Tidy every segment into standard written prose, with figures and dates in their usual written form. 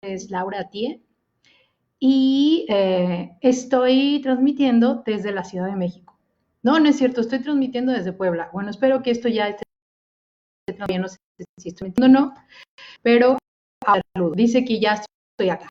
es Laura Tie y estoy transmitiendo desde la Ciudad de México. No, no es cierto, estoy transmitiendo desde Puebla. Bueno, espero que esto ya esté bien, no sé si estoy mintiendo o no, pero saludo. Dice que ya estoy acá.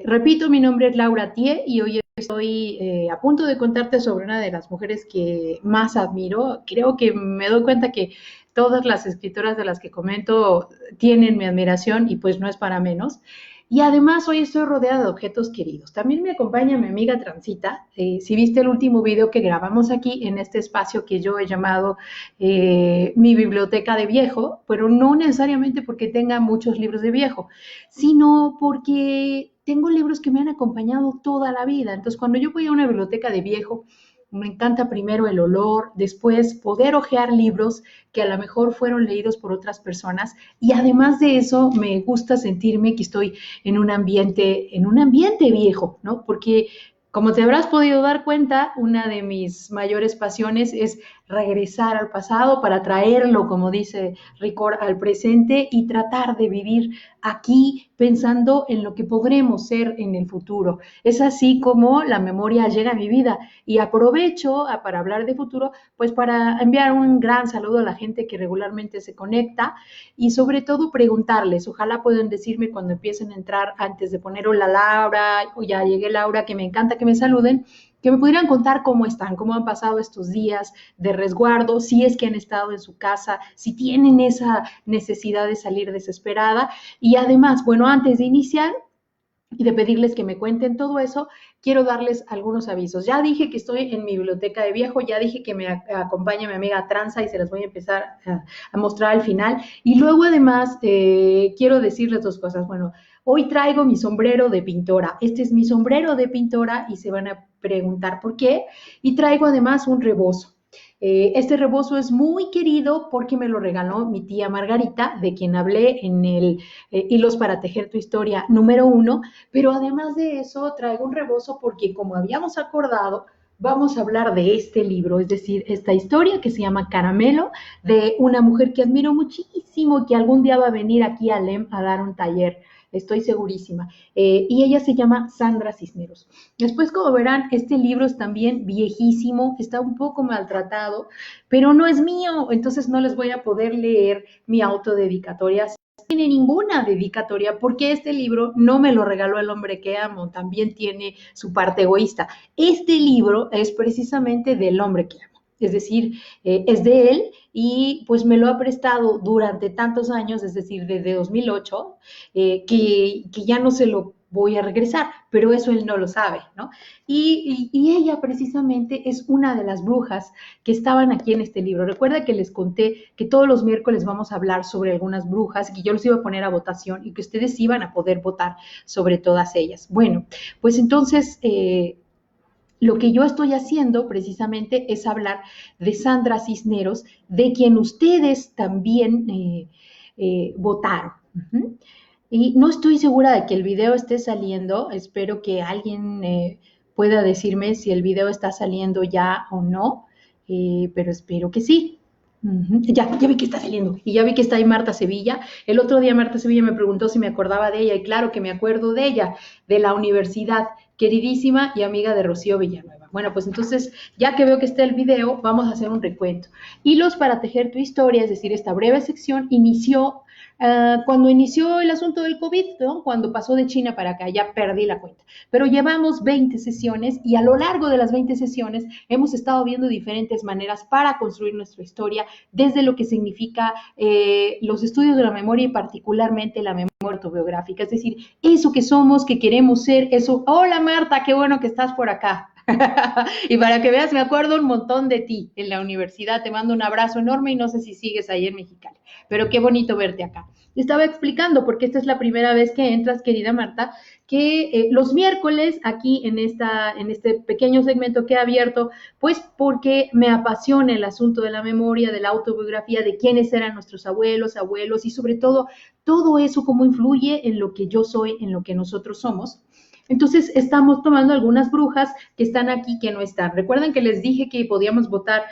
Repito, mi nombre es Laura Tie y hoy estoy a punto de contarte sobre una de las mujeres que más admiro. Creo que me doy cuenta que todas las escritoras de las que comento tienen mi admiración y pues no es para menos. Y además hoy estoy rodeada de objetos queridos. También me acompaña mi amiga Transita. Si viste el último video que grabamos aquí en este espacio que yo he llamado mi biblioteca de viejo, pero no necesariamente porque tenga muchos libros de viejo, sino porque tengo libros que me han acompañado toda la vida. Entonces, cuando yo voy a una biblioteca de viejo, me encanta primero el olor, después poder hojear libros que a lo mejor fueron leídos por otras personas y además de eso me gusta sentirme que estoy en un ambiente viejo, ¿no? Porque como te habrás podido dar cuenta, una de mis mayores pasiones es regresar al pasado para traerlo, como dice Ricord, al presente y tratar de vivir aquí pensando en lo que podremos ser en el futuro. Es así como la memoria llega a mi vida y aprovecho para hablar de futuro, pues para enviar un gran saludo a la gente que regularmente se conecta y sobre todo preguntarles, ojalá puedan decirme cuando empiecen a entrar antes de poner hola Laura o ya llegué Laura, que me encanta que me saluden, que me pudieran contar cómo están, cómo han pasado estos días de resguardo, si es que han estado en su casa, si tienen esa necesidad de salir desesperada. Y además, bueno, antes de iniciar y de pedirles que me cuenten todo eso, quiero darles algunos avisos. Ya dije que estoy en mi biblioteca de viejo, ya dije que me acompaña mi amiga Tranza y se las voy a empezar a mostrar al final. Y luego además quiero decirles dos cosas. Bueno, hoy traigo mi sombrero de pintora. Este es mi sombrero de pintora y se van a preguntar por qué. Y traigo además un rebozo. Este rebozo es muy querido porque me lo regaló mi tía Margarita, de quien hablé en el Hilos para Tejer tu Historia número 1, pero además de eso traigo un rebozo porque como habíamos acordado, vamos a hablar de este libro, es decir, esta historia que se llama Caramelo, de una mujer que admiro muchísimo y que algún día va a venir aquí a LEM a dar un taller, estoy segurísima. Y ella se llama Sandra Cisneros. Después, como verán, este libro es también viejísimo, está un poco maltratado, pero no es mío, entonces no les voy a poder leer mi autodedicatoria. No tiene ninguna dedicatoria porque este libro no me lo regaló el hombre que amo, también tiene su parte egoísta. Este libro es precisamente del hombre que amo, es decir, es de él y pues me lo ha prestado durante tantos años, es decir, desde 2008, que ya no se lo voy a regresar, pero eso él no lo sabe, ¿no? Y ella precisamente es una de las brujas que estaban aquí en este libro. Recuerda que les conté que todos los miércoles vamos a hablar sobre algunas brujas, que yo los iba a poner a votación y que ustedes iban a poder votar sobre todas ellas. Bueno, pues entonces lo que yo estoy haciendo precisamente es hablar de Sandra Cisneros, de quien ustedes también votaron. Uh-huh. Y no estoy segura de que el video esté saliendo. Espero que alguien pueda decirme si el video está saliendo ya o no, pero espero que sí. Ya vi que está saliendo y ya vi que está ahí Marta Sevilla. El otro día Marta Sevilla me preguntó si me acordaba de ella y claro que me acuerdo de ella, de la universidad, queridísima y amiga de Rocío Villanueva. Bueno, pues entonces ya que veo que está el video, vamos a hacer un recuento. Hilos para tejer tu historia, es decir, esta breve sección inició cuando inició el asunto del COVID, ¿no? Cuando pasó de China para acá, ya perdí la cuenta. Pero llevamos 20 sesiones y a lo largo de las 20 sesiones hemos estado viendo diferentes maneras para construir nuestra historia, desde lo que significa los estudios de la memoria y particularmente la memoria autobiográfica, es decir, eso que somos, que queremos ser, eso. Hola Marta, qué bueno que estás por acá. Y para que veas, me acuerdo un montón de ti en la universidad, te mando un abrazo enorme y no sé si sigues ahí en Mexicali, pero qué bonito verte acá. Te estaba explicando, porque esta es la primera vez que entras, querida Marta, que los miércoles aquí en este pequeño segmento que he abierto, pues porque me apasiona el asunto de la memoria, de la autobiografía, de quiénes eran nuestros abuelos y sobre todo eso cómo influye en lo que yo soy, en lo que nosotros somos. Entonces, estamos tomando algunas brujas que están aquí, que no están. Recuerden que les dije que podíamos votar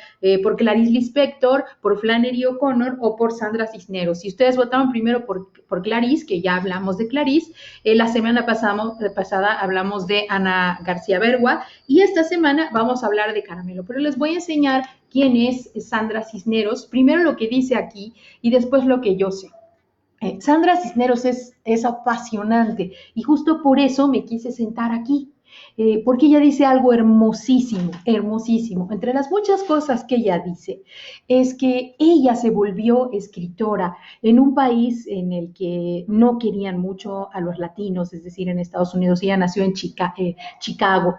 por Clarice Lispector, por Flannery O'Connor o por Sandra Cisneros. Si ustedes votaron primero por Clarice, que ya hablamos de Clarice, la semana pasada hablamos de Ana García Bergua y esta semana vamos a hablar de Caramelo. Pero les voy a enseñar quién es Sandra Cisneros, primero lo que dice aquí y después lo que yo sé. Sandra Cisneros es apasionante y justo por eso me quise sentar aquí, porque ella dice algo hermosísimo, hermosísimo. Entre las muchas cosas que ella dice es que ella se volvió escritora en un país en el que no querían mucho a los latinos, es decir, en Estados Unidos. Ella nació en Chicago,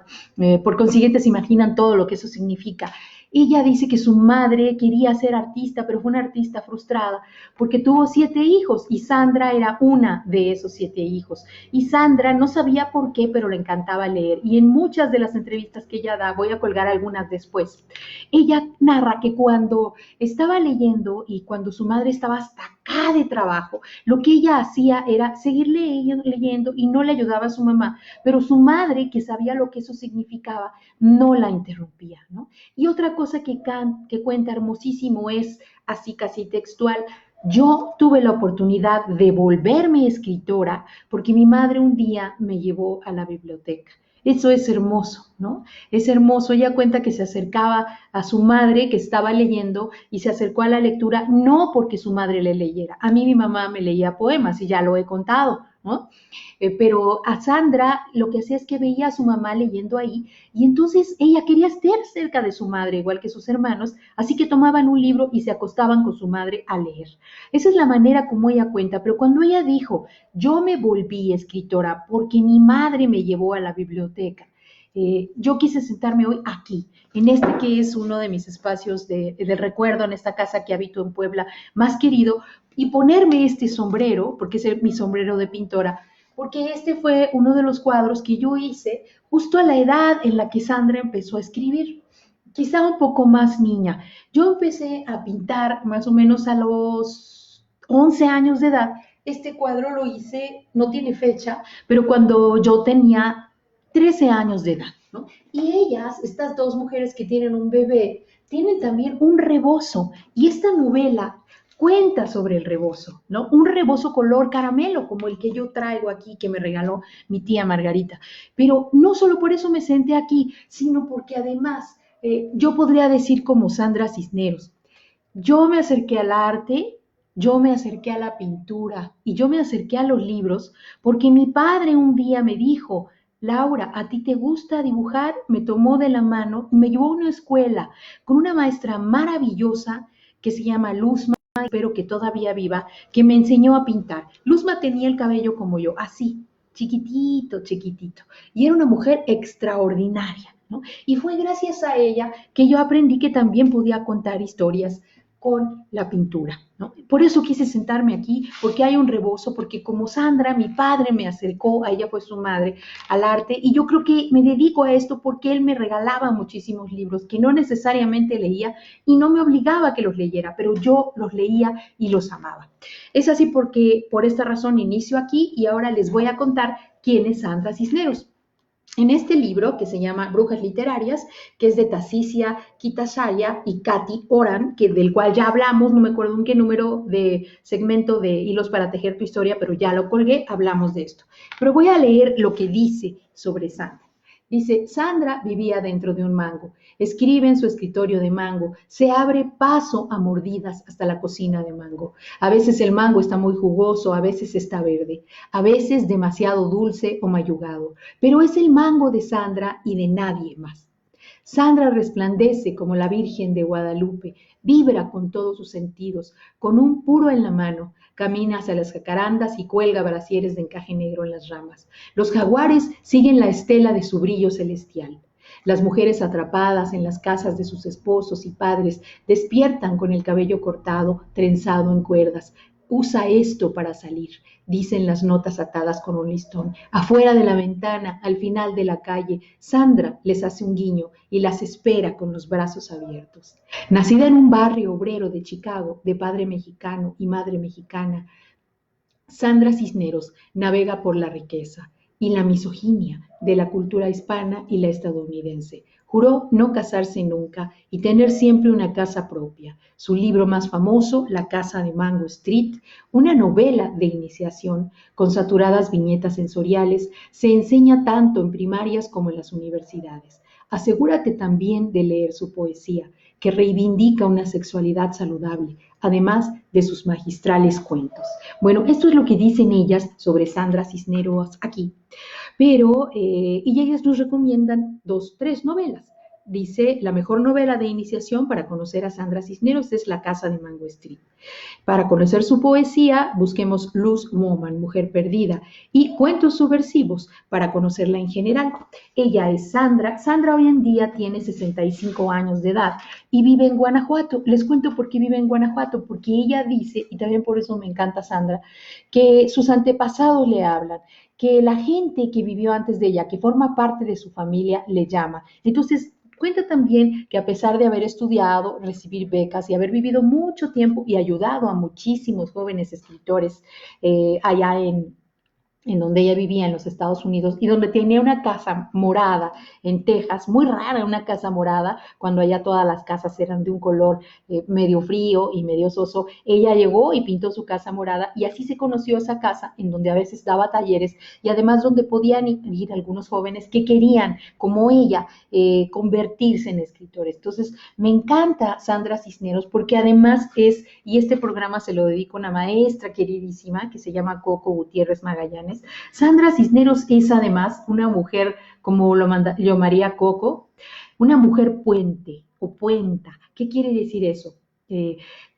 por consiguiente se imaginan todo lo que eso significa. Ella dice que su madre quería ser artista, pero fue una artista frustrada porque tuvo 7 hijos y Sandra era una de esos 7 hijos. Y Sandra no sabía por qué, pero le encantaba leer. Y en muchas de las entrevistas que ella da, voy a colgar algunas después, ella narra que cuando estaba leyendo y cuando su madre estaba hasta acá de trabajo, lo que ella hacía era seguir leyendo y no le ayudaba a su mamá, pero su madre, que sabía lo que eso significaba, no la interrumpía, ¿no? Y otra cosa que cuenta hermosísimo es, así casi textual, yo tuve la oportunidad de volverme escritora porque mi madre un día me llevó a la biblioteca. Eso es hermoso, ¿no? Es hermoso. Ella cuenta que se acercaba a su madre que estaba leyendo y se acercó a la lectura no porque su madre le leyera. A mí mi mamá me leía poemas y ya lo he contado, ¿no? Pero a Sandra lo que hacía es que veía a su mamá leyendo ahí y entonces ella quería estar cerca de su madre, igual que sus hermanos, así que tomaban un libro y se acostaban con su madre a leer. Esa es la manera como ella cuenta, pero cuando ella dijo, yo me volví escritora porque mi madre me llevó a la biblioteca, yo quise sentarme hoy aquí, en este que es uno de mis espacios de recuerdo, en esta casa que habito en Puebla, más querido, y ponerme este sombrero, porque es mi sombrero de pintora, porque este fue uno de los cuadros que yo hice justo a la edad en la que Sandra empezó a escribir, quizá un poco más niña. Yo empecé a pintar más o menos a los 11 años de edad. Este cuadro lo hice, no tiene fecha, pero cuando yo tenía 13 años de edad, ¿no? Y ellas, estas dos mujeres que tienen un bebé, tienen también un rebozo. Y esta novela cuenta sobre el rebozo, ¿no? Un rebozo color caramelo, como el que yo traigo aquí, que me regaló mi tía Margarita. Pero no solo por eso me senté aquí, sino porque además yo podría decir como Sandra Cisneros, yo me acerqué al arte, yo me acerqué a la pintura y yo me acerqué a los libros porque mi padre un día me dijo, Laura, ¿a ti te gusta dibujar? Me tomó de la mano y me llevó a una escuela con una maestra maravillosa que se llama Luzma, espero que todavía viva, que me enseñó a pintar. Luzma tenía el cabello como yo, así, chiquitito, chiquitito, y era una mujer extraordinaria, ¿no? Y fue gracias a ella que yo aprendí que también podía contar historias con la pintura, ¿no? Por eso quise sentarme aquí, porque hay un rebozo, porque como Sandra, mi padre me acercó, a ella fue su madre, al arte, y yo creo que me dedico a esto porque él me regalaba muchísimos libros que no necesariamente leía y no me obligaba a que los leyera, pero yo los leía y los amaba. Es así porque por esta razón inicio aquí y ahora les voy a contar quién es Sandra Cisneros. En este libro, que se llama Brujas Literarias, que es de Tassicia Kitasaya y Katy Oran, del cual ya hablamos, no me acuerdo en qué número de segmento de Hilos para Tejer tu Historia, pero ya lo colgué, hablamos de esto. Pero voy a leer lo que dice sobre Sandra. Dice, Sandra vivía dentro de un mango, escribe en su escritorio de mango, se abre paso a mordidas hasta la cocina de mango. A veces el mango está muy jugoso, a veces está verde, a veces demasiado dulce o mayugado, pero es el mango de Sandra y de nadie más. Sandra resplandece como la Virgen de Guadalupe, vibra con todos sus sentidos, con un puro en la mano, camina hacia las jacarandas y cuelga brasieres de encaje negro en las ramas. Los jaguares siguen la estela de su brillo celestial. Las mujeres atrapadas en las casas de sus esposos y padres despiertan con el cabello cortado, trenzado en cuerdas. Usa esto para salir, dicen las notas atadas con un listón. Afuera de la ventana, al final de la calle, Sandra les hace un guiño y las espera con los brazos abiertos. Nacida en un barrio obrero de Chicago, de padre mexicano y madre mexicana, Sandra Cisneros navega por la riqueza y la misoginia de la cultura hispana y la estadounidense. Juró no casarse nunca y tener siempre una casa propia. Su libro más famoso, La Casa de Mango Street, una novela de iniciación con saturadas viñetas sensoriales, se enseña tanto en primarias como en las universidades. Asegúrate también de leer su poesía, que reivindica una sexualidad saludable, además de sus magistrales cuentos. Bueno, esto es lo que dicen ellas sobre Sandra Cisneros aquí, pero y ellas nos recomiendan tres novelas. Dice, la mejor novela de iniciación para conocer a Sandra Cisneros es La Casa de Mango Street. Para conocer su poesía, busquemos Luz Woman, Mujer Perdida, y cuentos subversivos para conocerla en general. Ella es Sandra. Sandra hoy en día tiene 65 años de edad y vive en Guanajuato. Les cuento por qué vive en Guanajuato, porque ella dice, y también por eso me encanta Sandra, que sus antepasados le hablan, que la gente que vivió antes de ella, que forma parte de su familia, le llama. Entonces, cuenta también que a pesar de haber estudiado, recibir becas y haber vivido mucho tiempo y ayudado a muchísimos jóvenes escritores allá en donde ella vivía en los Estados Unidos y donde tenía una casa morada en Texas, muy rara una casa morada, cuando allá todas las casas eran de un color medio frío y medio soso, ella llegó y pintó su casa morada y así se conoció esa casa en donde a veces daba talleres y además donde podían ir algunos jóvenes que querían, como ella, convertirse en escritores. Entonces, me encanta Sandra Cisneros porque además es, y este programa se lo dedico a una maestra queridísima que se llama Coco Gutiérrez Magallanes. Sandra Cisneros es además una mujer, como lo llamaría Coco, una mujer puente o puenta. ¿Qué quiere decir eso?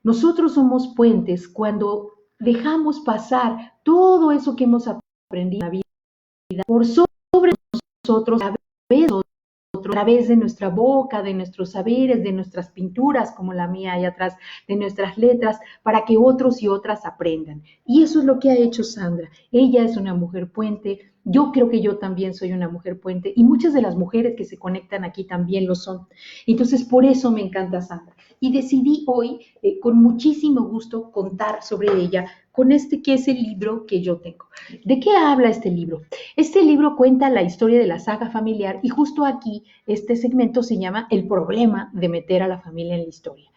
Nosotros somos puentes cuando dejamos pasar todo eso que hemos aprendido en la vida por sobre nosotros, a través de nuestra boca, de nuestros saberes, de nuestras pinturas, como la mía ahí atrás, de nuestras letras, para que otros y otras aprendan. Y eso es lo que ha hecho Sandra. Ella es una mujer puente. Yo creo que yo también soy una mujer puente y muchas de las mujeres que se conectan aquí también lo son. Entonces, por eso me encanta Sandra. Y decidí hoy, con muchísimo gusto, contar sobre ella con este que es el libro que yo tengo. ¿De qué habla este libro? Este libro cuenta la historia de la saga familiar y justo aquí este segmento se llama El problema de meter a la familia en la historia.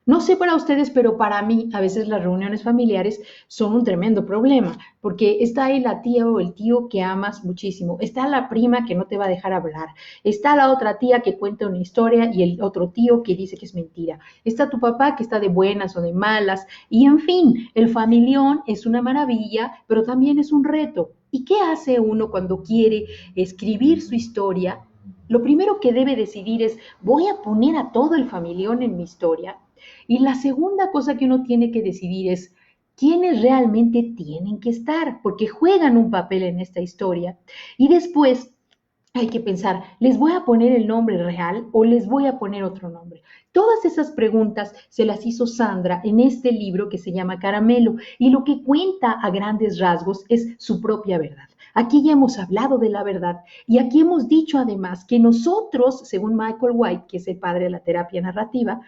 No sé para ustedes, pero para mí a veces las reuniones familiares son un tremendo problema, porque está ahí la tía o el tío que amas muchísimo, está la prima que no te va a dejar hablar, está la otra tía que cuenta una historia y el otro tío que dice que es mentira, está tu papá que está de buenas o de malas, y en fin, el familión es una maravilla, pero también es un reto. ¿Y qué hace uno cuando quiere escribir su historia? Lo primero que debe decidir es, ¿voy a poner a todo el familión en mi historia? Y la segunda cosa que uno tiene que decidir es quiénes realmente tienen que estar, porque juegan un papel en esta historia. Y después hay que pensar, ¿les voy a poner el nombre real o les voy a poner otro nombre? Todas esas preguntas se las hizo Sandra en este libro que se llama Caramelo y lo que cuenta a grandes rasgos es su propia verdad. Aquí ya hemos hablado de la verdad y aquí hemos dicho además que nosotros, según Michael White, que es el padre de la terapia narrativa,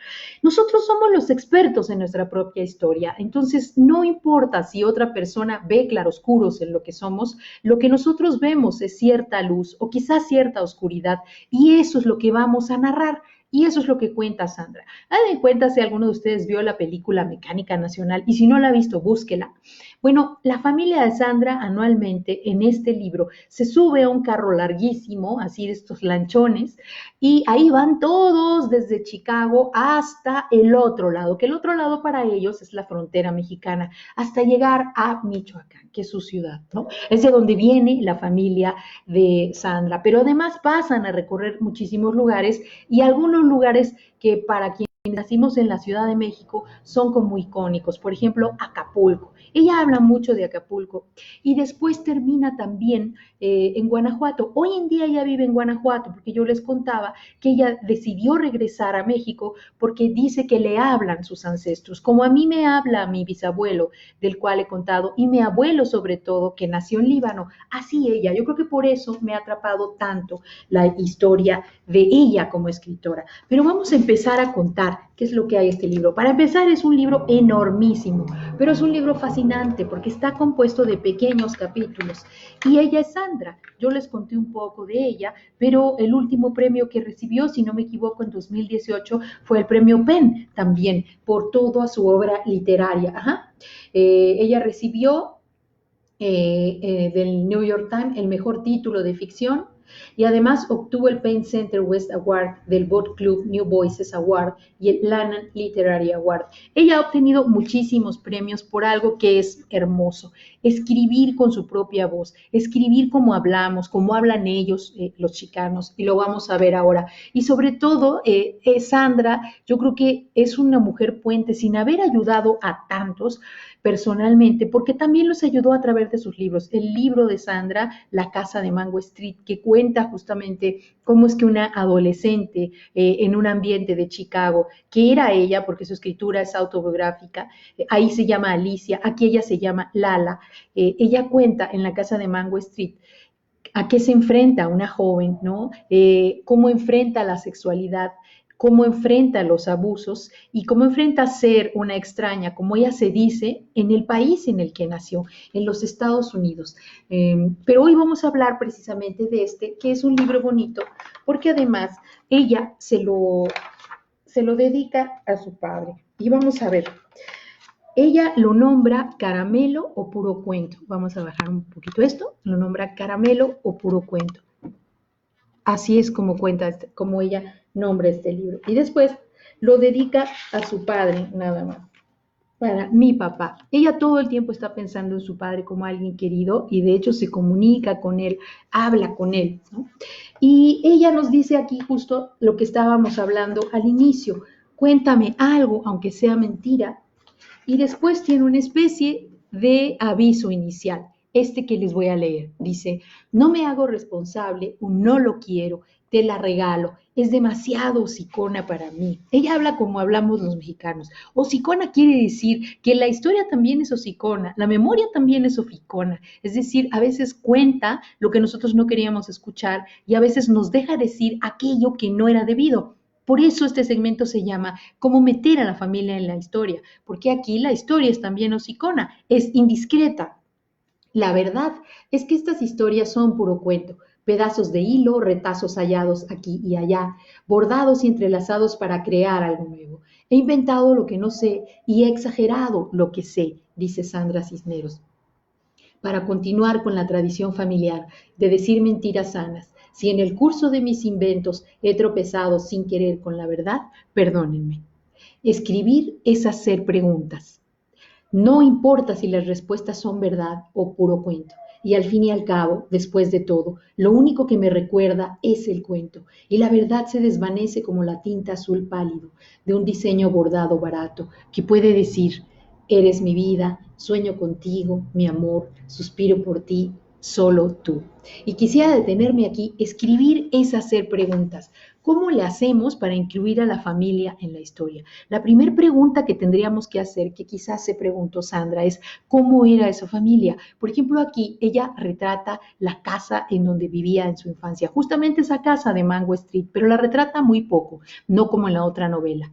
nosotros somos los expertos en nuestra propia historia. Entonces, no importa si otra persona ve claroscuros en lo que somos, lo que nosotros vemos es cierta luz o quizás cierta oscuridad y eso es lo que vamos a narrar. Y eso es lo que cuenta Sandra. Hagan en cuenta si alguno de ustedes vio la película Mecánica Nacional y si no la ha visto, búsquela. Bueno, la familia de Sandra anualmente en este libro se sube a un carro larguísimo, así de estos lanchones, y ahí van todos desde Chicago hasta el otro lado, que el otro lado para ellos es la frontera mexicana, hasta llegar a Michoacán, que es su ciudad, ¿no? Es de donde viene la familia de Sandra, pero además pasan a recorrer muchísimos lugares y algunos lugares que para quienes nacimos en la Ciudad de México son como icónicos, por ejemplo, Acapulco. Ella habla mucho de Acapulco y después termina también en Guanajuato. Hoy en día ella vive en Guanajuato porque yo les contaba que ella decidió regresar a México porque dice que le hablan sus ancestros, como a mí me habla mi bisabuelo, del cual he contado, y mi abuelo sobre todo, que nació en Líbano. Así ella, yo creo que por eso me ha atrapado tanto la historia de ella como escritora. Pero vamos a empezar a contar contar qué es lo que hay en este libro. Para empezar, es un libro enormísimo, pero es un libro fascinante porque está compuesto de pequeños capítulos. Y ella es Sandra. Yo les conté un poco de ella, pero el último premio que recibió, si no me equivoco, en 2018 fue el premio PEN también por toda su obra literaria. Ajá. Ella recibió del New York Times el mejor título de ficción y además obtuvo el Penn Center West Award del Book Club New Voices Award y el Lannan Literary Award. Ella ha obtenido muchísimos premios por algo que es hermoso, escribir con su propia voz, escribir como hablamos, como hablan ellos, los chicanos, y lo vamos a ver ahora. Y sobre todo, Sandra, yo creo que es una mujer puente sin haber ayudado a tantos personalmente, porque también los ayudó a través de sus libros. El libro de Sandra, La casa de Mango Street, que cuenta justamente cómo es que una adolescente en un ambiente de Chicago, que era ella, porque su escritura es autobiográfica, ahí se llama Alicia, aquí ella se llama Lala, ella cuenta en La casa de Mango Street a qué se enfrenta una joven, ¿no? Cómo enfrenta la sexualidad, cómo enfrenta los abusos y cómo enfrenta ser una extraña, como ella se dice, en el país en el que nació, en los Estados Unidos. Pero hoy vamos a hablar precisamente de este, que es un libro bonito, porque además ella se lo dedica a su padre. Y vamos a ver, ella lo nombra caramelo o puro cuento. Vamos a bajar un poquito esto. Lo nombra caramelo o puro cuento. Así es como cuenta, como ella nombra este libro. Y después lo dedica a su padre, nada más. Para mi papá. Ella todo el tiempo está pensando en su padre como alguien querido y de hecho se comunica con él, habla con él, ¿no? Y ella nos dice aquí justo lo que estábamos hablando al inicio. Cuéntame algo, aunque sea mentira, y después tiene una especie de aviso inicial, este que les voy a leer. Dice, no me hago responsable, no lo quiero, te la regalo, es demasiado hocicona para mí. Ella habla como hablamos los mexicanos. Hocicona quiere decir que la historia también es hocicona, la memoria también es hocicona, es decir, a veces cuenta lo que nosotros no queríamos escuchar y a veces nos deja decir aquello que no era debido. Por eso este segmento se llama cómo meter a la familia en la historia, porque aquí la historia es también hocicona, es indiscreta. La verdad es que estas historias son puro cuento, pedazos de hilo, retazos hallados aquí y allá, bordados y entrelazados para crear algo nuevo. He inventado lo que no sé y he exagerado lo que sé, dice Sandra Cisneros, para continuar con la tradición familiar de decir mentiras sanas. Si en el curso de mis inventos he tropezado sin querer con la verdad, perdónenme. Escribir es hacer preguntas. No importa si las respuestas son verdad o puro cuento. Y al fin y al cabo, después de todo, lo único que me recuerda es el cuento. Y la verdad se desvanece como la tinta azul pálido de un diseño bordado barato que puede decir, eres mi vida, sueño contigo, mi amor, suspiro por ti, solo tú. Y quisiera detenerme aquí, escribir es hacer preguntas. ¿Cómo le hacemos para incluir a la familia en la historia? La primera pregunta que tendríamos que hacer, que quizás se preguntó Sandra, es ¿cómo era esa familia? Por ejemplo, aquí ella retrata la casa en donde vivía en su infancia, justamente esa casa de Mango Street, pero la retrata muy poco, no como en la otra novela.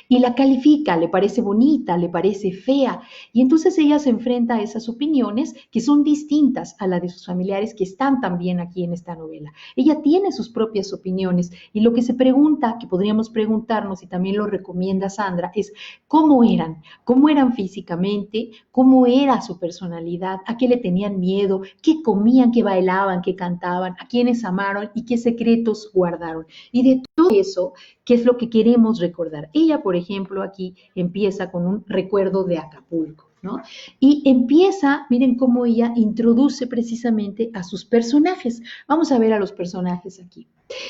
Y la califica, le parece bonita, le parece fea, y entonces ella se enfrenta a esas opiniones que son distintas a las de sus familiares que están también aquí en esta novela. Ella tiene sus propias opiniones y lo que se pregunta, que podríamos preguntarnos y también lo recomienda Sandra, es cómo eran físicamente, cómo era su personalidad, a qué le tenían miedo, qué comían, qué bailaban, qué cantaban, a quiénes amaron y qué secretos guardaron. Y de todo eso, ¿qué es lo que queremos recordar? Ella, por ejemplo, aquí empieza con un recuerdo de Acapulco, ¿no? Y empieza, miren cómo ella introduce precisamente a sus personajes. Vamos a ver a los personajes aquí.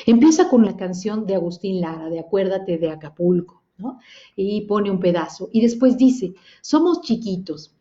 Empieza con la canción de Agustín Lara, de Acuérdate de Acapulco, ¿no? Y pone un pedazo. Y después dice, somos chiquitos.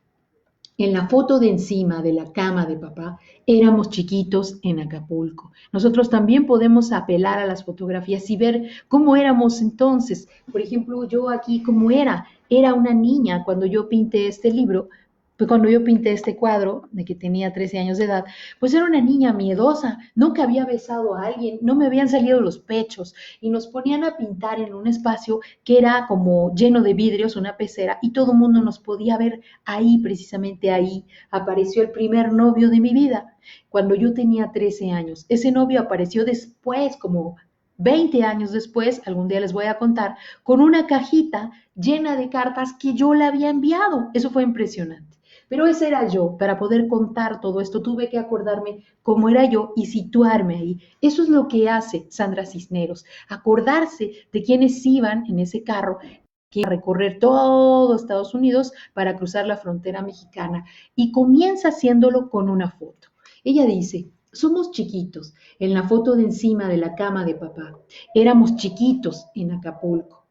En la foto de encima de la cama de papá, éramos chiquitos en Acapulco. Nosotros también podemos apelar a las fotografías y ver cómo éramos entonces. Por ejemplo, yo aquí, ¿cómo era? Era una niña cuando yo pinté este libro, Pues cuando yo pinté este cuadro de que tenía 13 años de edad, pues era una niña miedosa, nunca había besado a alguien, no me habían salido los pechos y nos ponían a pintar en un espacio que era como lleno de vidrios, una pecera, y todo el mundo nos podía ver ahí, precisamente ahí, apareció el primer novio de mi vida, cuando yo tenía 13 años. Ese novio apareció después, como 20 años después, algún día les voy a contar, con una cajita llena de cartas que yo le había enviado. Eso fue impresionante. Pero ese era yo. Para poder contar todo esto, tuve que acordarme cómo era yo y situarme ahí. Eso es lo que hace Sandra Cisneros, acordarse de quienes iban en ese carro que iba a recorrer todo Estados Unidos para cruzar la frontera mexicana y comienza haciéndolo con una foto. Ella dice, somos chiquitos, en la foto de encima de la cama de papá. Éramos chiquitos en Acapulco.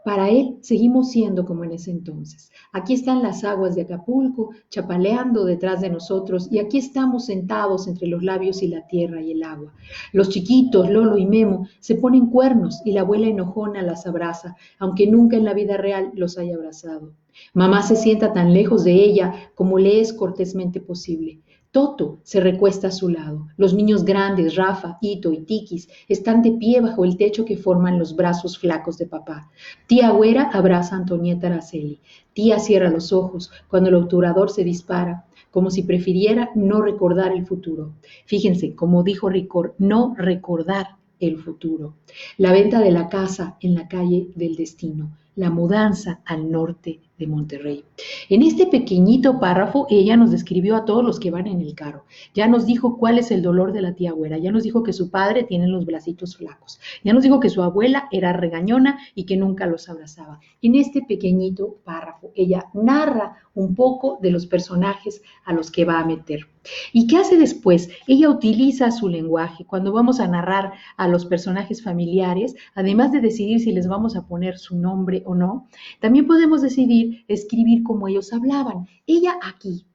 Para él seguimos siendo como en ese entonces. Aquí están las aguas de Acapulco chapaleando detrás de nosotros y aquí estamos sentados entre los labios y la tierra y el agua. Los chiquitos, Lolo y Memo, se ponen cuernos y la abuela enojona las abraza, aunque nunca en la vida real los haya abrazado. Mamá se sienta tan lejos de ella como le es cortésmente posible. Toto se recuesta a su lado. Los niños grandes, Rafa, Ito y Tikis, están de pie bajo el techo que forman los brazos flacos de papá. Tía Güera abraza a Antonieta Araceli. Tía cierra los ojos cuando el obturador se dispara, como si prefiriera no recordar el futuro. Fíjense, como dijo Ricor, no recordar el futuro. La venta de la casa en la calle del destino. La mudanza al norte de Monterrey. En este pequeñito párrafo, ella nos describió a todos los que van en el carro. Ya nos dijo cuál es el dolor de la tía Güera. Ya nos dijo que su padre tiene los bracitos flacos. Ya nos dijo que su abuela era regañona y que nunca los abrazaba. En este pequeñito párrafo, ella narra un poco de los personajes a los que va a meter. ¿Y qué hace después? Ella utiliza su lenguaje. Cuando vamos a narrar a los personajes familiares, además de decidir si les vamos a poner su nombre o no, también podemos decidir escribir como ellos hablaban. Ella aquí,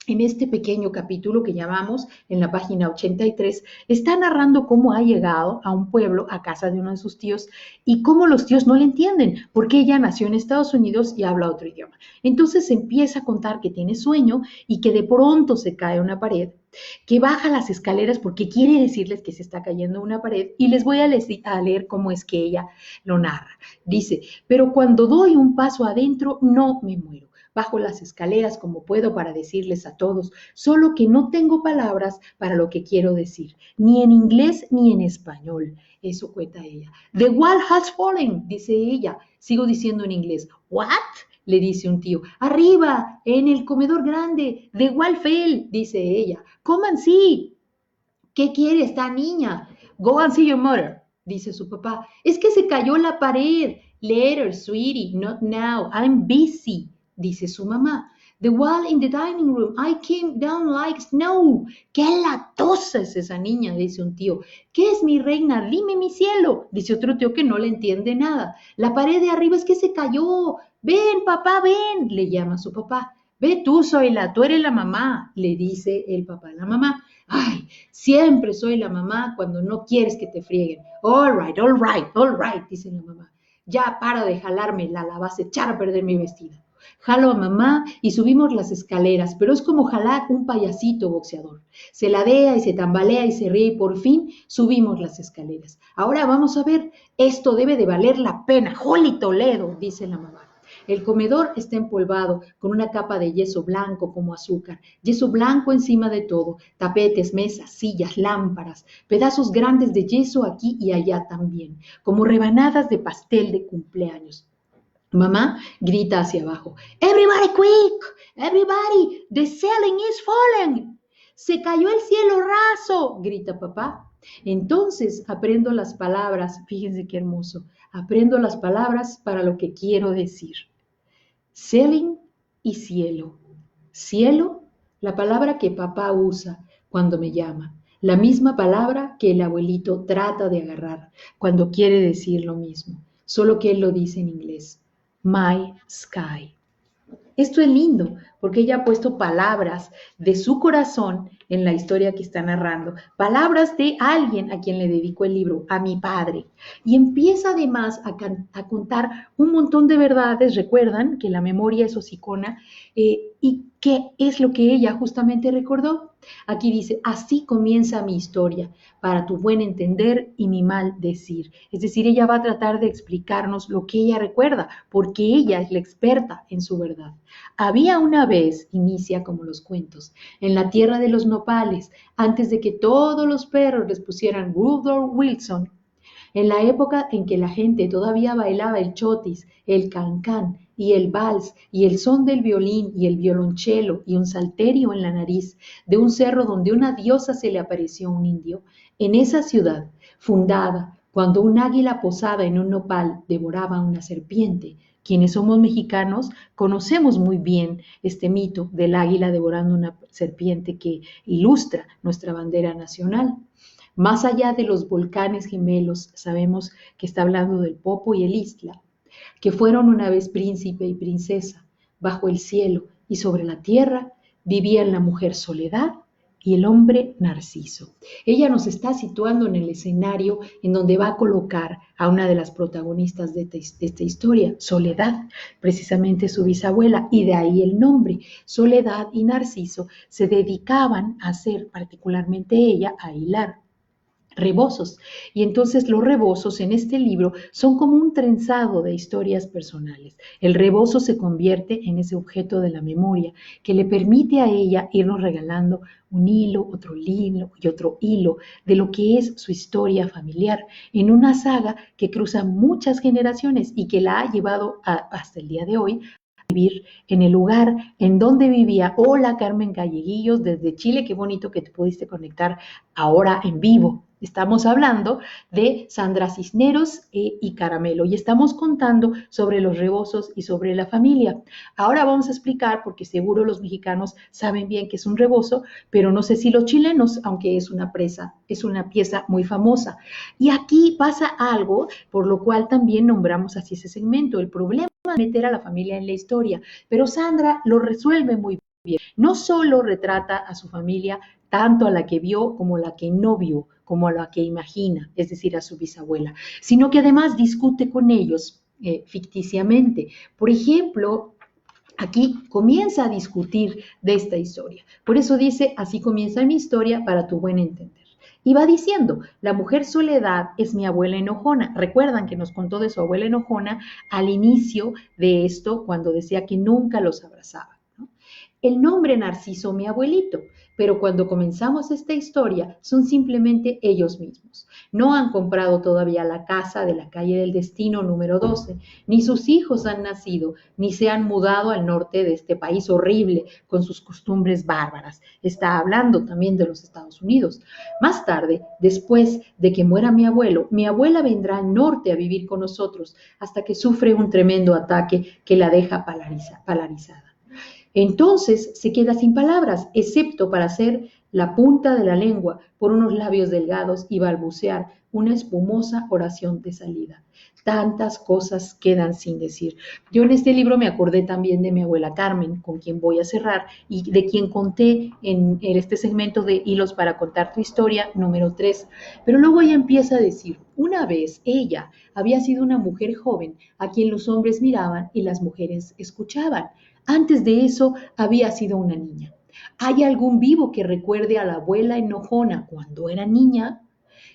en este pequeño capítulo que llamamos en la página 83, está narrando cómo ha llegado a un pueblo, a casa de uno de sus tíos, y cómo los tíos no le entienden, porque ella nació en Estados Unidos y habla otro idioma. Entonces empieza a contar que tiene sueño y que de pronto se cae una pared, que baja las escaleras porque quiere decirles que se está cayendo una pared, y les voy a leer cómo es que ella lo narra. Dice, pero cuando doy un paso adentro no me muero. Bajo las escaleras como puedo para decirles a todos, solo que no tengo palabras para lo que quiero decir, ni en inglés ni en español. Eso cuenta ella. The wall has fallen, dice ella. Sigo diciendo en inglés. What? Le dice un tío. Arriba, en el comedor grande. The wall fell, dice ella. Come and see. ¿Qué quiere esta niña? Go and see your mother, dice su papá. Es que se cayó la pared. Later, sweetie, not now. I'm busy, dice su mamá. The wall in the dining room. I came down like snow. ¡Qué latosa es esa niña!, dice un tío. ¿Qué es, mi reina? Dime, mi cielo, dice otro tío que no le entiende nada. La pared de arriba es que se cayó. Ven, papá, ven, le llama su papá. Ve tú, Zoila, tú eres la mamá, le dice el papá a la mamá. Ay, siempre soy la mamá cuando no quieres que te frieguen. All right, all right, all right, dice la mamá. Ya para de jalarme, la vas a echar a perder mi vestido. Jalo a mamá y subimos las escaleras, pero es como jalar un payasito boxeador. Se ladea y se tambalea y se ríe y por fin subimos las escaleras. Ahora vamos a ver, esto debe de valer la pena. Joli Toledo, dice la mamá. El comedor está empolvado con una capa de yeso blanco como azúcar, yeso blanco encima de todo, tapetes, mesas, sillas, lámparas, pedazos grandes de yeso aquí y allá también, como rebanadas de pastel de cumpleaños. Mamá grita hacia abajo, Everybody quick, everybody, the ceiling is falling. Se cayó el cielo raso, grita papá. Entonces aprendo las palabras, fíjense qué hermoso, aprendo las palabras para lo que quiero decir. Ceiling y cielo. Cielo, la palabra que papá usa cuando me llama, la misma palabra que el abuelito trata de agarrar cuando quiere decir lo mismo, solo que él lo dice en inglés. My sky. Esto es lindo, porque ella ha puesto palabras de su corazón en la historia que está narrando, palabras de alguien a quien le dedico el libro, a mi padre. Y empieza además a contar un montón de verdades. Recuerdan que la memoria es hocicona, y qué es lo que ella justamente recordó. Aquí dice, así comienza mi historia, para tu buen entender y mi mal decir. Es decir, ella va a tratar de explicarnos lo que ella recuerda, porque ella es la experta en su verdad. Había una vez, inicia como los cuentos, en la tierra de los nopales, antes de que todos los perros les pusieran Woodrow Wilson, en la época en que la gente todavía bailaba el chotis, el cancán y el vals y el son del violín y el violonchelo y un salterio en la nariz, de un cerro donde una diosa se le apareció a un indio, en esa ciudad, fundada cuando un águila posada en un nopal devoraba a una serpiente. Quienes somos mexicanos conocemos muy bien este mito del águila devorando una serpiente que ilustra nuestra bandera nacional. Más allá de los volcanes gemelos, sabemos que está hablando del Popo y el Istla, que fueron una vez príncipe y princesa. Bajo el cielo y sobre la tierra vivían la mujer Soledad y el hombre Narciso. Ella nos está situando en el escenario en donde va a colocar a una de las protagonistas de esta historia, Soledad, precisamente su bisabuela, y de ahí el nombre. Soledad y Narciso se dedicaban a hacer, particularmente ella, a hilar rebozos. Y entonces los rebozos en este libro son como un trenzado de historias personales. El rebozo se convierte en ese objeto de la memoria que le permite a ella irnos regalando un hilo, otro hilo y otro hilo de lo que es su historia familiar en una saga que cruza muchas generaciones y que la ha llevado hasta el día de hoy vivir en el lugar en donde vivía. Hola Carmen Galleguillos desde Chile, qué bonito que te pudiste conectar ahora en vivo. Estamos hablando de Sandra Cisneros y Caramelo y estamos contando sobre los rebozos y sobre la familia. Ahora vamos a explicar, porque seguro los mexicanos saben bien que es un rebozo, pero no sé si los chilenos, aunque es una pieza muy famosa. Y aquí pasa algo por lo cual también nombramos así ese segmento, el problema de meter a la familia en la historia, pero Sandra lo resuelve muy bien. No solo retrata a su familia, tanto a la que vio como a la que no vio, como a la que imagina, es decir, a su bisabuela, sino que además discute con ellos ficticiamente. Por ejemplo, aquí comienza a discutir de esta historia. Por eso dice, así comienza mi historia para tu buen entender. Y va diciendo, la mujer Soledad es mi abuela enojona. Recuerdan que nos contó de su abuela enojona al inicio de esto, cuando decía que nunca los abrazaba, ¿no? El nombre Narciso, mi abuelito, pero cuando comenzamos esta historia son simplemente ellos mismos. No han comprado todavía la casa de la calle del Destino número 12, ni sus hijos han nacido, ni se han mudado al norte de este país horrible con sus costumbres bárbaras. Está hablando también de los Estados Unidos. Más tarde, después de que muera mi abuelo, mi abuela vendrá al norte a vivir con nosotros hasta que sufre un tremendo ataque que la deja paralizada. Entonces se queda sin palabras, excepto para hacer la punta de la lengua por unos labios delgados y balbucear una espumosa oración de salida. Tantas cosas quedan sin decir. Yo en este libro me acordé también de mi abuela Carmen, con quien voy a cerrar, y de quien conté en este segmento de Hilos para contar tu historia, número 3. Pero luego ella empieza a decir, una vez ella había sido una mujer joven a quien los hombres miraban y las mujeres escuchaban. Antes de eso había sido una niña. ¿Hay algún vivo que recuerde a la abuela enojona cuando era niña?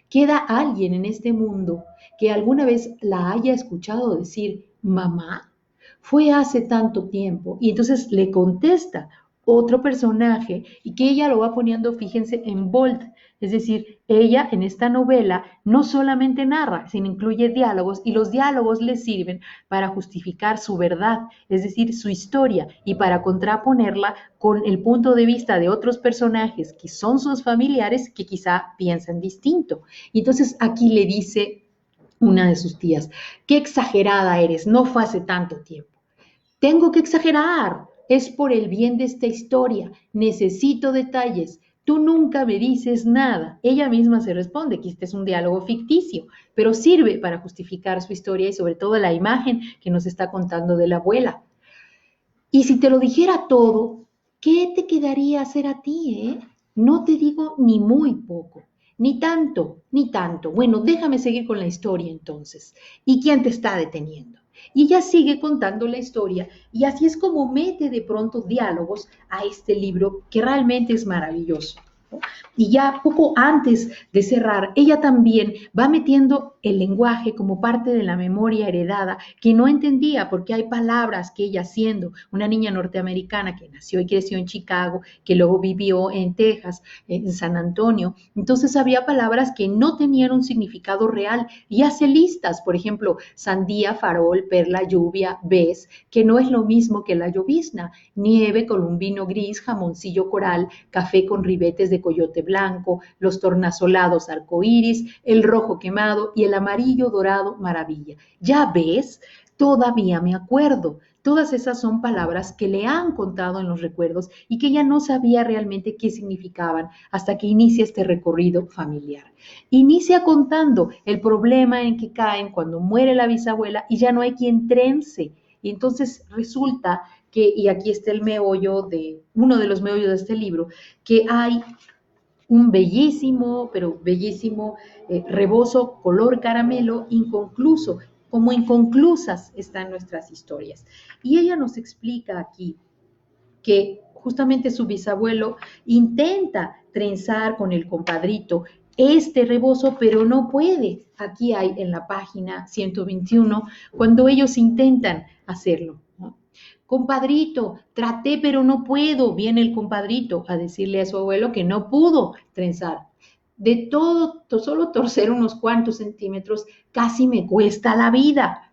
¿Queda alguien en este mundo que alguna vez la haya escuchado decir mamá? Fue hace tanto tiempo. Y entonces le contesta otro personaje y que ella lo va poniendo, fíjense, en bold. Es decir, ella en esta novela no solamente narra, sino incluye diálogos y los diálogos le sirven para justificar su verdad, es decir, su historia y para contraponerla con el punto de vista de otros personajes que son sus familiares que quizá piensan distinto. Y entonces aquí le dice una de sus tías, qué exagerada eres, no fue hace tanto tiempo. Tengo que exagerar, es por el bien de esta historia, necesito detalles. Tú nunca me dices nada. Ella misma se responde que este es un diálogo ficticio, pero sirve para justificar su historia y sobre todo la imagen que nos está contando de la abuela. Y si te lo dijera todo, ¿qué te quedaría hacer a ti, eh? No te digo ni muy poco, ni tanto, ni tanto. Bueno, déjame seguir con la historia entonces. ¿Y quién te está deteniendo? Y ella sigue contando la historia y así es como mete de pronto diálogos a este libro que realmente es maravilloso. Y ya poco antes de cerrar, ella también va metiendo el lenguaje como parte de la memoria heredada que no entendía porque hay palabras que ella siendo una niña norteamericana que nació y creció en Chicago, que luego vivió en Texas, en San Antonio, entonces había palabras que no tenían un significado real y hace listas, por ejemplo, sandía, farol, perla, lluvia, ves, que no es lo mismo que la llovizna, nieve, columbino gris, jamoncillo coral, café con ribetes de coyote blanco, los tornasolados arcoíris, el rojo quemado y el amarillo dorado maravilla. ¿Ya ves? Todavía me acuerdo. Todas esas son palabras que le han contado en los recuerdos y que ella no sabía realmente qué significaban hasta que inicia este recorrido familiar. Inicia contando el problema en que caen cuando muere la bisabuela y ya no hay quien trense. Y entonces resulta que, y aquí está el meollo de, uno de los meollos de este libro, que hay un bellísimo, pero bellísimo rebozo color caramelo inconcluso, como inconclusas están nuestras historias. Y ella nos explica aquí que justamente su bisabuelo intenta trenzar con el compadrito este rebozo, pero no puede. Aquí hay en la página 121, cuando ellos intentan hacerlo, ¿no? Compadrito, traté pero no puedo. Viene el compadrito a decirle a su abuelo que no pudo trenzar. De todo, solo torcer unos cuantos centímetros casi me cuesta la vida.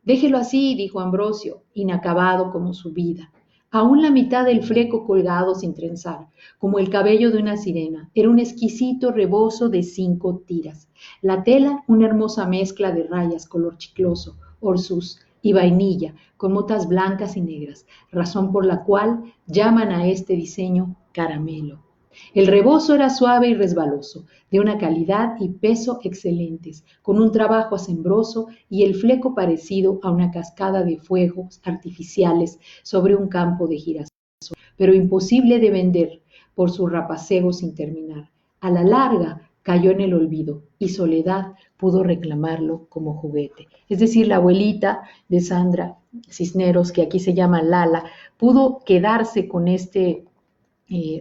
Déjelo así, dijo Ambrosio, inacabado como su vida. Aún la mitad del fleco colgado sin trenzar, como el cabello de una sirena, era un exquisito rebozo de 5 tiras. La tela, una hermosa mezcla de rayas color chicloso, orzús y vainilla, con motas blancas y negras, razón por la cual llaman a este diseño caramelo. El rebozo era suave y resbaloso, de una calidad y peso excelentes, con un trabajo asombroso y el fleco parecido a una cascada de fuegos artificiales sobre un campo de girasol, pero imposible de vender por su rapacego sin terminar. A la larga cayó en el olvido y Soledad pudo reclamarlo como juguete. Es decir, la abuelita de Sandra Cisneros, que aquí se llama Lala, pudo quedarse con este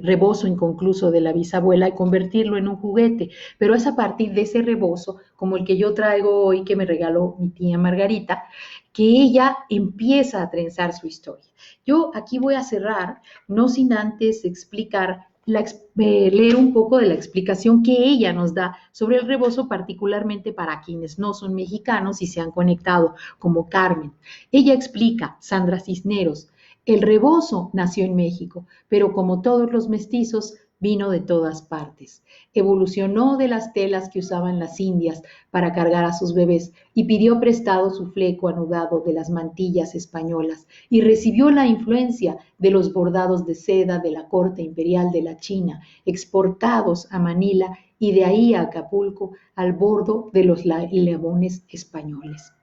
rebozo inconcluso de la bisabuela y convertirlo en un juguete, pero es a partir de ese rebozo, como el que yo traigo hoy que me regaló mi tía Margarita, que ella empieza a trenzar su historia. Yo aquí voy a cerrar, no sin antes explicar, leer un poco de la explicación que ella nos da sobre el rebozo, particularmente para quienes no son mexicanos y se han conectado, como Carmen. Ella explica, Sandra Cisneros, el rebozo nació en México, pero como todos los mestizos, vino de todas partes. Evolucionó de las telas que usaban las indias para cargar a sus bebés y pidió prestado su fleco anudado de las mantillas españolas y recibió la influencia de los bordados de seda de la corte imperial de la China, exportados a Manila y de ahí a Acapulco al bordo de los leones españoles.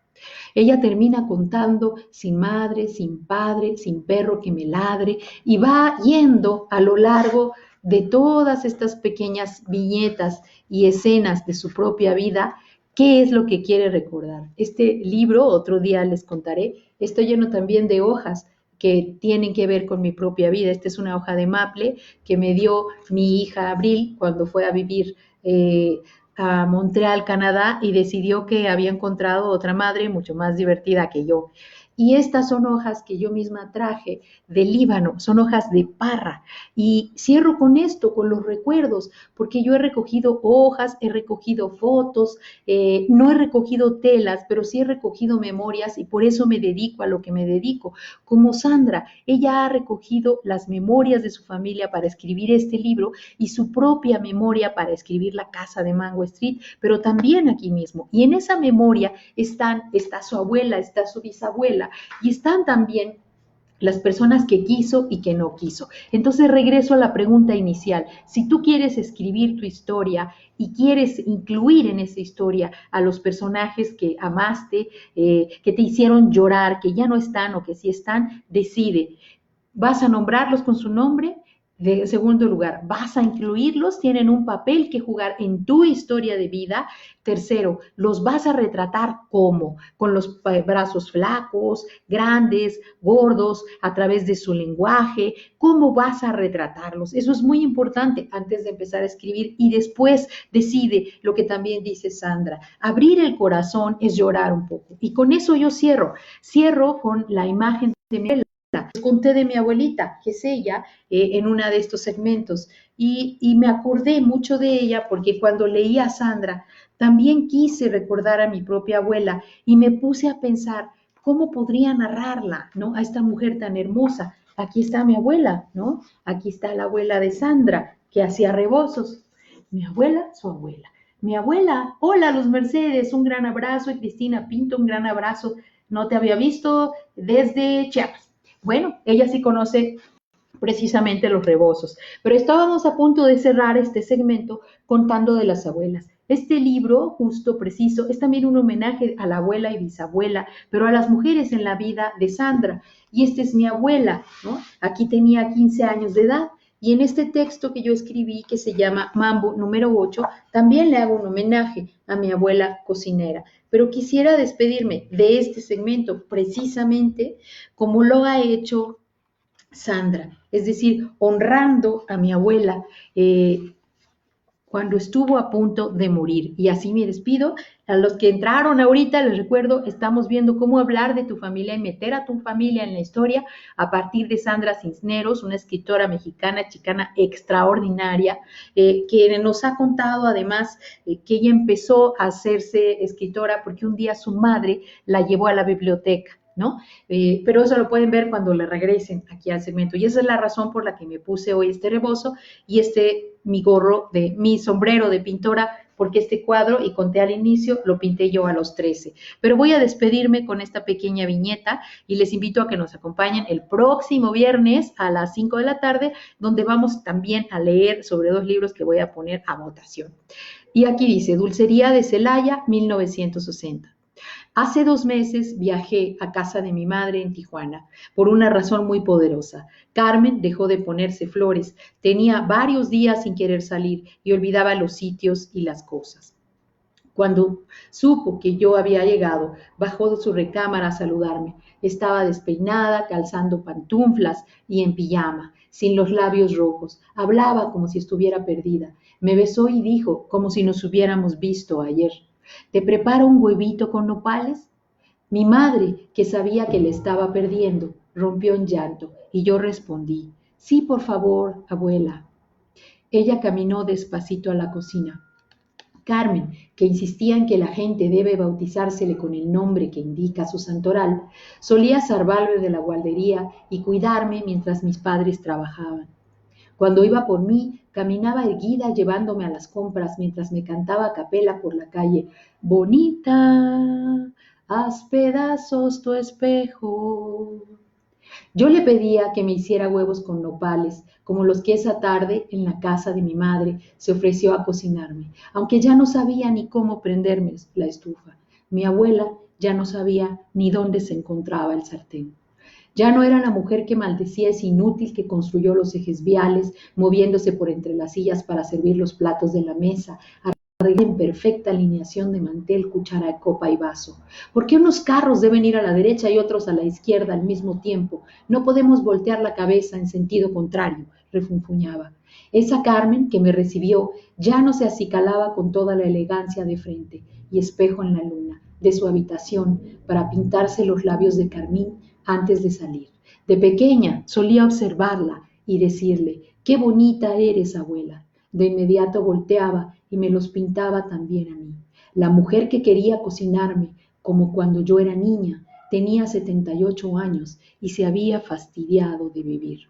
Ella termina contando sin madre, sin padre, sin perro que me ladre y va yendo a lo largo de todas estas pequeñas viñetas y escenas de su propia vida, qué es lo que quiere recordar. Este libro, otro día les contaré, está lleno también de hojas que tienen que ver con mi propia vida. Esta es una hoja de maple que me dio mi hija Abril cuando fue a vivir a Montreal, Canadá, y decidió que había encontrado otra madre mucho más divertida que yo. Y estas son hojas que yo misma traje del Líbano, son hojas de parra. Y cierro con esto, con los recuerdos, porque yo he recogido hojas, he recogido fotos, no he recogido telas, pero sí he recogido memorias y por eso me dedico a lo que me dedico. Como Sandra, ella ha recogido las memorias de su familia para escribir este libro y su propia memoria para escribir La Casa de Mango Street, pero también aquí mismo. Y en esa memoria está su abuela, está su bisabuela y están también las personas que quiso y que no quiso. Entonces regreso a la pregunta inicial. Si tú quieres escribir tu historia y quieres incluir en esa historia a los personajes que amaste, que te hicieron llorar, que ya no están o que sí están, decide. ¿Vas a nombrarlos con su nombre? De segundo lugar, ¿vas a incluirlos? ¿Tienen un papel que jugar en tu historia de vida? Tercero, ¿los vas a retratar cómo? Con los brazos flacos, grandes, gordos, a través de su lenguaje. ¿Cómo vas a retratarlos? Eso es muy importante antes de empezar a escribir y después decide lo que también dice Sandra. Abrir el corazón es llorar un poco. Y con eso yo cierro. Cierro con la imagen de mi abuela. Conté de mi abuelita, que es ella, en uno de estos segmentos. Y me acordé mucho de ella porque cuando leí a Sandra, también quise recordar a mi propia abuela y me puse a pensar cómo podría narrarla, ¿no? A esta mujer tan hermosa. Aquí está mi abuela, ¿no? Aquí está la abuela de Sandra, que hacía rebozos. Mi abuela, su abuela. Mi abuela, hola Luz Mercedes, un gran abrazo. Y Cristina Pinto, un gran abrazo. No te había visto desde Chiapas. Bueno, ella sí conoce precisamente los rebozos. Pero estábamos a punto de cerrar este segmento contando de las abuelas. Este libro, justo, preciso, es también un homenaje a la abuela y bisabuela, pero a las mujeres en la vida de Sandra. Y esta es mi abuela, ¿no? Aquí tenía 15 años de edad. Y en este texto que yo escribí, que se llama Mambo número 8, también le hago un homenaje a mi abuela cocinera. Pero quisiera despedirme de este segmento precisamente como lo ha hecho Sandra, es decir, honrando a mi abuela cuando estuvo a punto de morir. Y así me despido. A los que entraron ahorita, les recuerdo, estamos viendo cómo hablar de tu familia y meter a tu familia en la historia a partir de Sandra Cisneros, una escritora mexicana, chicana extraordinaria, que nos ha contado además que ella empezó a hacerse escritora porque un día su madre la llevó a la biblioteca, ¿no? Pero eso lo pueden ver cuando le regresen aquí al segmento. Y esa es la razón por la que me puse hoy este rebozo y mi sombrero de pintora, porque este cuadro, y conté al inicio, lo pinté yo a los 13. Pero voy a despedirme con esta pequeña viñeta y les invito a que nos acompañen el próximo viernes a las 5 de la tarde, donde vamos también a leer sobre 2 libros que voy a poner a votación. Y aquí dice, Dulcería de Celaya, 1960. Hace 2 meses viajé a casa de mi madre en Tijuana por una razón muy poderosa. Carmen dejó de ponerse flores, tenía varios días sin querer salir y olvidaba los sitios y las cosas. Cuando supo que yo había llegado, bajó de su recámara a saludarme. Estaba despeinada, calzando pantuflas y en pijama, sin los labios rojos. Hablaba como si estuviera perdida. Me besó y dijo, como si nos hubiéramos visto ayer. ¿Te preparo un huevito con nopales? Mi madre, que sabía que le estaba perdiendo, rompió en llanto y yo respondí, sí, por favor, abuela. Ella caminó despacito a la cocina. Carmen, que insistía en que la gente debe bautizársele con el nombre que indica su santoral, solía salvarme de la guardería y cuidarme mientras mis padres trabajaban. Cuando iba por mí, caminaba erguida llevándome a las compras mientras me cantaba a capela por la calle. Bonita, haz pedazos tu espejo. Yo le pedía que me hiciera huevos con nopales, como los que esa tarde en la casa de mi madre se ofreció a cocinarme, aunque ya no sabía ni cómo prenderme la estufa. Mi abuela ya no sabía ni dónde se encontraba el sartén. Ya no era la mujer que maldecía ese inútil que construyó los ejes viales, moviéndose por entre las sillas para servir los platos de la mesa, en perfecta alineación de mantel, cuchara, copa y vaso. ¿Por qué unos carros deben ir a la derecha y otros a la izquierda al mismo tiempo? No podemos voltear la cabeza en sentido contrario, refunfuñaba. Esa Carmen que me recibió ya no se acicalaba con toda la elegancia de frente y espejo en la luna de su habitación para pintarse los labios de carmín antes de salir. De pequeña solía observarla y decirle, qué bonita eres, abuela. De inmediato volteaba y me los pintaba también a mí. La mujer que quería cocinarme, como cuando yo era niña, tenía 78 años y se había fastidiado de vivir.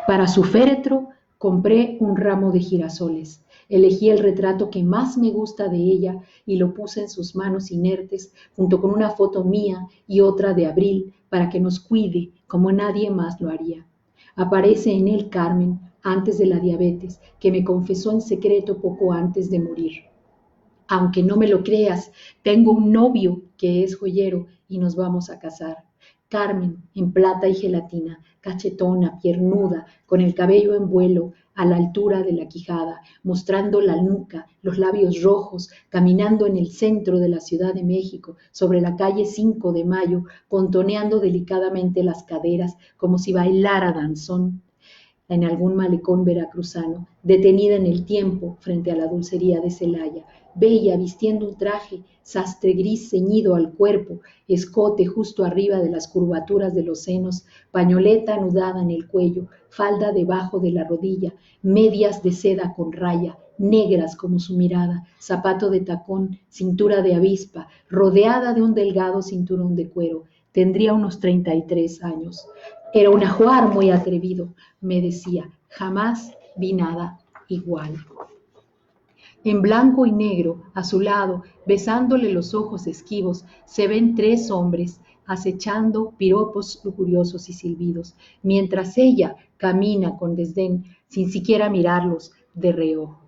Para su féretro compré un ramo de girasoles. Elegí el retrato que más me gusta de ella y lo puse en sus manos inertes, junto con una foto mía y otra de Abril, para que nos cuide como nadie más lo haría. Aparece en él Carmen, antes de la diabetes, que me confesó en secreto poco antes de morir. Aunque no me lo creas, tengo un novio que es joyero y nos vamos a casar. Carmen, en plata y gelatina, cachetona, piernuda, con el cabello en vuelo, a la altura de la quijada, mostrando la nuca, los labios rojos, caminando en el centro de la Ciudad de México, sobre la calle 5 de Mayo, contoneando delicadamente las caderas, como si bailara danzón en algún malecón veracruzano, detenida en el tiempo frente a la dulcería de Celaya, bella vistiendo un traje, sastre gris ceñido al cuerpo, escote justo arriba de las curvaturas de los senos, pañoleta anudada en el cuello, falda debajo de la rodilla, medias de seda con raya, negras como su mirada, zapato de tacón, cintura de avispa, rodeada de un delgado cinturón de cuero. Tendría unos 33 años. Era un ajuar muy atrevido, me decía, jamás vi nada igual. En blanco y negro, a su lado, besándole los ojos esquivos, se ven 3 hombres, acechando piropos lujuriosos y silbidos, mientras ella camina con desdén, sin siquiera mirarlos de reojo.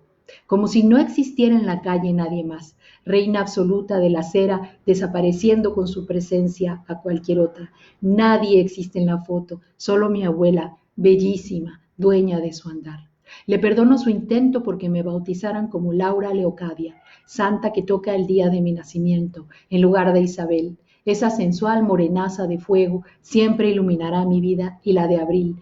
Como si no existiera en la calle nadie más, reina absoluta de la acera, desapareciendo con su presencia a cualquier otra. Nadie existe en la foto, solo mi abuela, bellísima, dueña de su andar. Le perdono su intento porque me bautizaran como Laura Leocadia, santa que toca el día de mi nacimiento, en lugar de Isabel. Esa sensual morenaza de fuego siempre iluminará mi vida y la de Abril,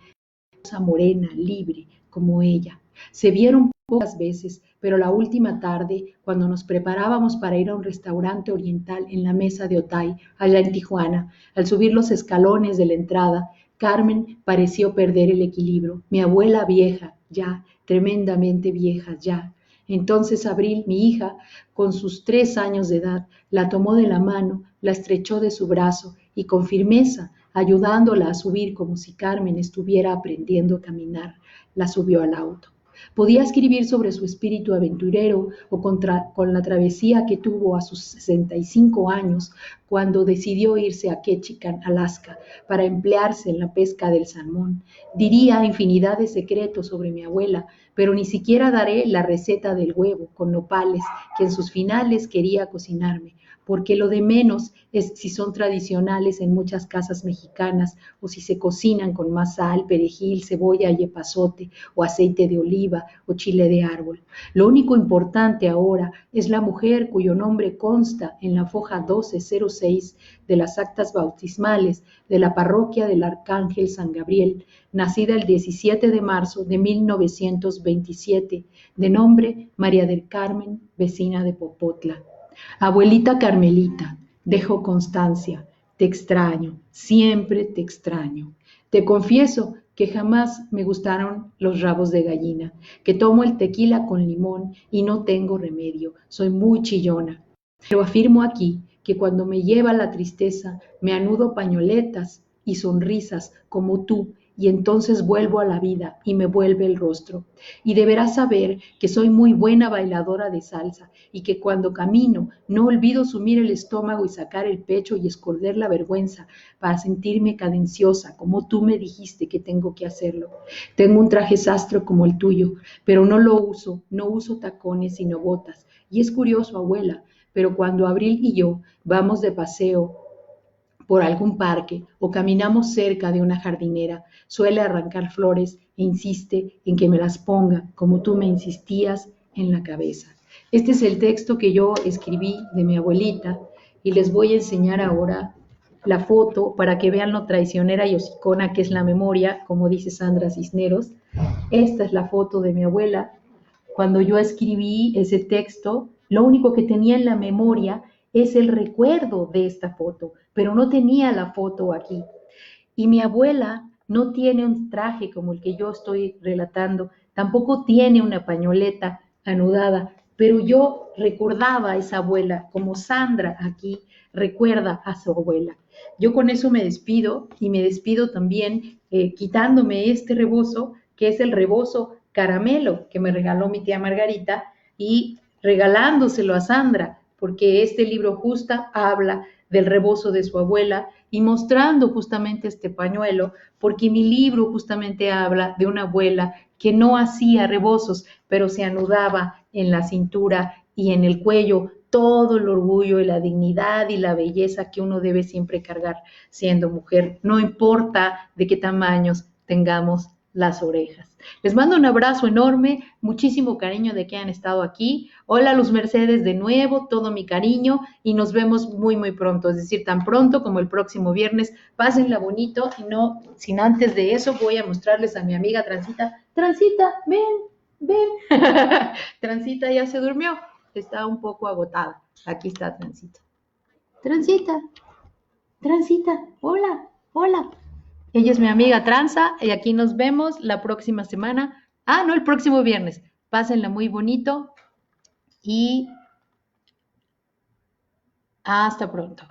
esa morena, libre, como ella. Se vieron pocas veces, pero la última tarde, cuando nos preparábamos para ir a un restaurante oriental en la mesa de Otay, allá en Tijuana, al subir los escalones de la entrada, Carmen pareció perder el equilibrio. Mi abuela vieja, ya, tremendamente vieja, ya. Entonces Abril, mi hija, con sus 3 años de edad, la tomó de la mano, la estrechó de su brazo y con firmeza, ayudándola a subir como si Carmen estuviera aprendiendo a caminar, la subió al auto. Podía escribir sobre su espíritu aventurero o con la travesía que tuvo a sus 65 años cuando decidió irse a Ketchikan, Alaska, para emplearse en la pesca del salmón. Diría infinidad de secretos sobre mi abuela, pero ni siquiera daré la receta del huevo con nopales que en sus finales quería cocinarme, porque lo de menos es si son tradicionales en muchas casas mexicanas o si se cocinan con más sal, perejil, cebolla y epazote o aceite de oliva o chile de árbol. Lo único importante ahora es la mujer cuyo nombre consta en la foja 1206 de las actas bautismales de la parroquia del Arcángel San Gabriel, nacida el 17 de marzo de 1927, de nombre María del Carmen, vecina de Popotla. Abuelita Carmelita, dejo constancia, te extraño, siempre te extraño. Te confieso que jamás me gustaron los rabos de gallina, que tomo el tequila con limón y no tengo remedio, soy muy chillona. Pero afirmo aquí que cuando me lleva la tristeza me anudo pañoletas y sonrisas como tú, y entonces vuelvo a la vida y me vuelve el rostro. Y deberás saber que soy muy buena bailadora de salsa y que cuando camino no olvido sumir el estómago y sacar el pecho y esconder la vergüenza para sentirme cadenciosa, como tú me dijiste que tengo que hacerlo. Tengo un traje sastre como el tuyo, pero no lo uso, no uso tacones sino botas. Y es curioso, abuela, pero cuando Abril y yo vamos de paseo por algún parque o caminamos cerca de una jardinera, suele arrancar flores e insiste en que me las ponga, como tú me insistías, en la cabeza. Este es el texto que yo escribí de mi abuelita y les voy a enseñar ahora la foto para que vean lo traicionera y hocicona que es la memoria, como dice Sandra Cisneros. Esta es la foto de mi abuela. Cuando yo escribí ese texto, lo único que tenía en la memoria es el recuerdo de esta foto, pero no tenía la foto aquí. Y mi abuela no tiene un traje como el que yo estoy relatando, tampoco tiene una pañoleta anudada, pero yo recordaba a esa abuela, como Sandra aquí recuerda a su abuela. Yo con eso me despido y me despido también quitándome este rebozo, que es el rebozo caramelo que me regaló mi tía Margarita, y regalándoselo a Sandra, porque este libro justo habla del rebozo de su abuela y mostrando justamente este pañuelo, porque mi libro justamente habla de una abuela que no hacía rebozos, pero se anudaba en la cintura y en el cuello todo el orgullo y la dignidad y la belleza que uno debe siempre cargar siendo mujer, no importa de qué tamaños tengamos las orejas. Les mando un abrazo enorme, muchísimo cariño de que han estado aquí. Hola Luz Mercedes de nuevo, todo mi cariño y nos vemos muy muy pronto, es decir, tan pronto como el próximo viernes. Pásenla bonito y no sin antes de eso voy a mostrarles a mi amiga Transita. Transita, ven, ven. Transita ya se durmió, está un poco agotada. Aquí está Transita. Transita, Transita, hola, hola. Ella es mi amiga Tranza y aquí nos vemos la próxima semana. Ah, no, el próximo viernes. Pásenla muy bonito y hasta pronto.